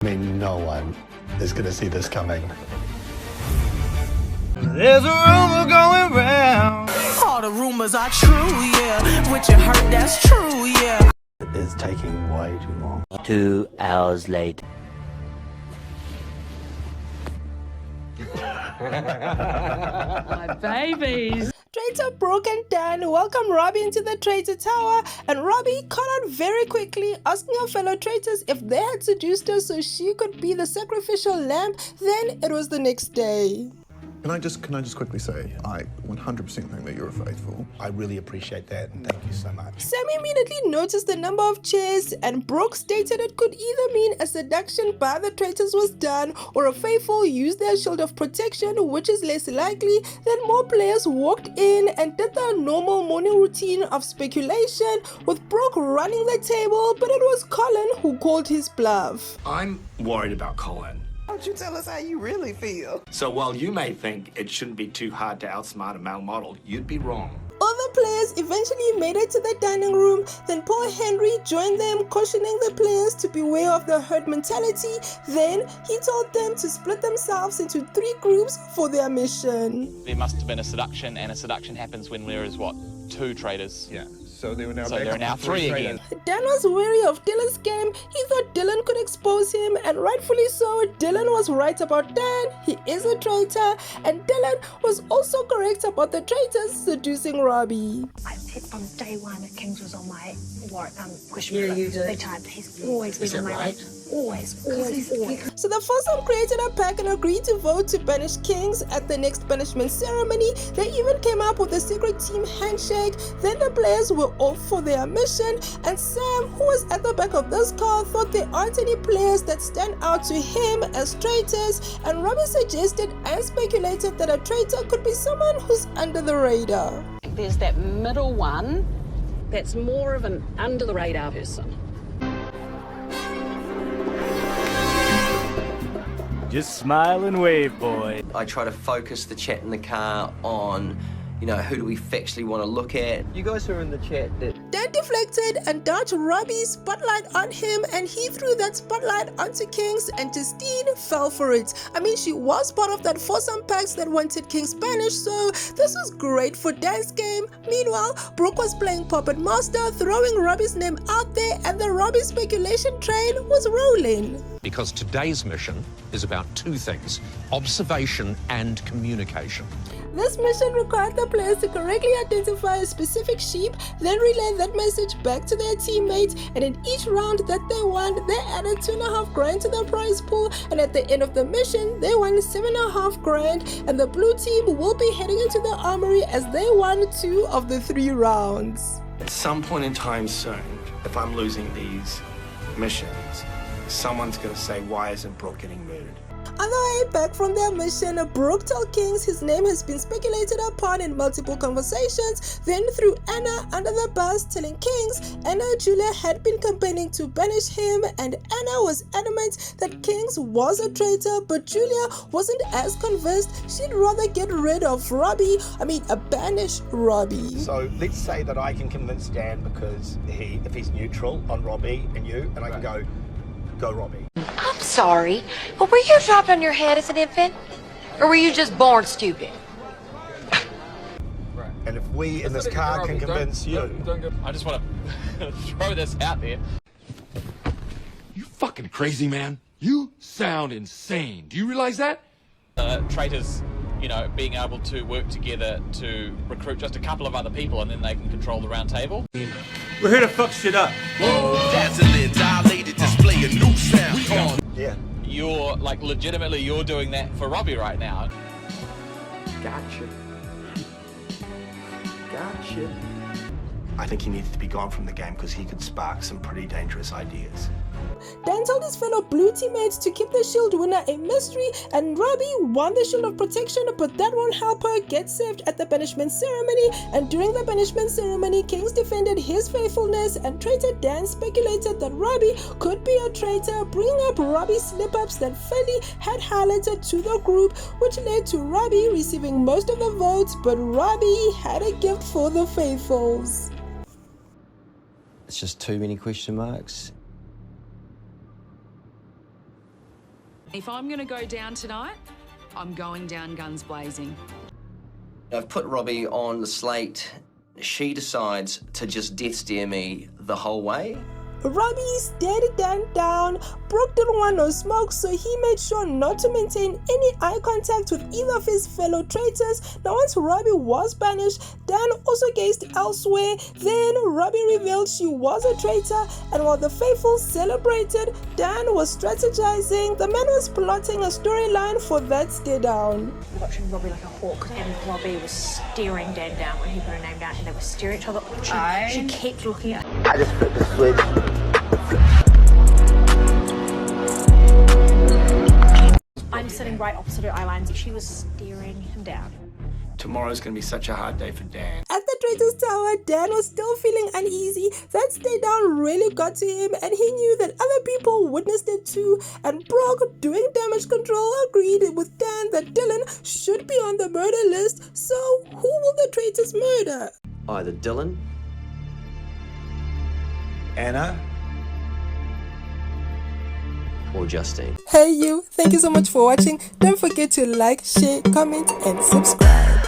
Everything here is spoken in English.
I mean, no one is going to see this coming. There's a rumor going round. All the rumors are true, yeah. What you heard, that's true, yeah. It is taking way too long. 2 hours later. My babies. Traitor Brooke and Dan welcome Robbie into the Traitor Tower, and Robbie caught on very quickly, asking her fellow traitors if they had seduced her so she could be the sacrificial lamb. Then it was the next day. Can I just quickly say, I 100% think that you're faithful. I really appreciate that, and thank you so much. Sam immediately noticed the number of chairs, and Brooke stated it could either mean a seduction by the traitors was done, or a faithful used their shield of protection, which is less likely. Then more players walked in and did the normal morning routine of speculation, with Brooke running the table, but it was Colin who called his bluff. I'm worried about Colin. Why don't you tell us how you really feel? So while you may think it shouldn't be too hard to outsmart a male model, you'd be wrong. Other players eventually made it to the dining room. Then Paul Henry joined them, cautioning the players to beware of the herd mentality. Then he told them to split themselves into 3 groups for their mission. There must have been a seduction, and a seduction happens when there is, what, 2 traitors? Yeah. So there are now 3 again. Dan was wary of Dylan's game. He thought Dylan could expose him, and rightfully so. Dylan was right about Dan. He is a traitor, and Dylan was also correct about the traitors seducing Robbie. I said from day one that Kings was on my question mark. You do. Big time. He's always been on my radar. Always. So the foursome created a pack and agreed to vote to banish Kings at the next banishment ceremony. They even came up with a secret team handshake. Then the players were off for their mission, and Sam, who was at the back of this car, thought there aren't any players that stand out to him as traitors, and Robbie suggested and speculated that a traitor could be someone who's under the radar. There's that middle one that's more of an under the radar person. Just smile and wave, boy. I try to focus the chat in the car on, who do we factually want to look at. You guys who are in the chat that Dan deflected and dodged Robbie's spotlight on him, and he threw that spotlight onto Kings, and Justine fell for it. I mean, she was part of that foursome packs that wanted Kings banished, so this was great for Dan's game. Meanwhile, Brooke was playing Puppet Master, throwing Robbie's name out there, and the Robbie speculation train was rolling. Because today's mission is about 2 things: observation and communication. This mission required the players to correctly identify a specific sheep, then relay that message back to their teammates, and in each round that they won, they added 2.5 grand to the prize pool, and at the end of the mission, they won 7.5 grand, and the blue team will be heading into the armory as they won 2 of the 3 rounds. At some point in time soon, if I'm losing these missions, someone's going to say, why isn't Brooke getting murdered? On the way back from their mission, Brooke told Kings his name has been speculated upon in multiple conversations, then threw Anna under the bus, telling Kings Anna and Julia had been campaigning to banish him, and Anna was adamant that Kings was a traitor, but Julia wasn't as convinced. She'd rather get rid of Robbie, banish Robbie. So let's say that I can convince Dan because if he's neutral on Robbie and you, and I can go Robbie. I'm sorry, but were you dropped on your head as an infant? Or were you just born stupid? And if we in this car can convince you... I just want to throw this out there. You fucking crazy, man. You sound insane. Do you realize that? Traitors, being able to work together to recruit just a couple of other people, and then they can control the round table. We're here to fuck shit up. Dazzling, dilated display, a new sound. Yeah. You're, legitimately, you're doing that for Robbie right now. Gotcha. I think he needs to be gone from the game because he could spark some pretty dangerous ideas. Dan told his fellow blue teammates to keep the shield winner a mystery, and Robbie won the shield of protection, but that won't help her get saved at the banishment ceremony. And during the banishment ceremony, Kings defended his faithfulness, and Traitor Dan speculated that Robbie could be a traitor, bringing up Robbie's slip-ups that Philly had highlighted to the group, which led to Robbie receiving most of the votes, but Robbie had a gift for the faithfuls. it's just too many question marks. If I'm going to go down tonight, I'm going down guns blazing. I've put Robbie on the slate. She decides to just death stare me the whole way. Robbie stared Dan down. Brooke didn't want no smoke, so he made sure not to maintain any eye contact with either of his fellow traitors. Now once Robbie was banished, Dan also gazed elsewhere. Then Robbie revealed she was a traitor, and while the faithful celebrated, Dan was strategizing. The man was plotting a storyline for that stare down. Watching Robbie like a hawk, and Robbie was staring Dan down when he put her name down, and they were staring at each other. She kept looking at her. I just flipped the switch. I'm sitting right opposite her eye lines. She was staring him down. Tomorrow's gonna be such a hard day for Dan. At the Traitors Tower, Dan was still feeling uneasy. That stare down really got to him, and he knew that other people witnessed it too. And Brock, doing damage control, agreed with Dan that Dylan should be on the murder list. So, who will the traitors murder? Either Dylan, Anna, or Justine. Hey you, thank you so much for watching. Don't forget to like, share, comment, and subscribe.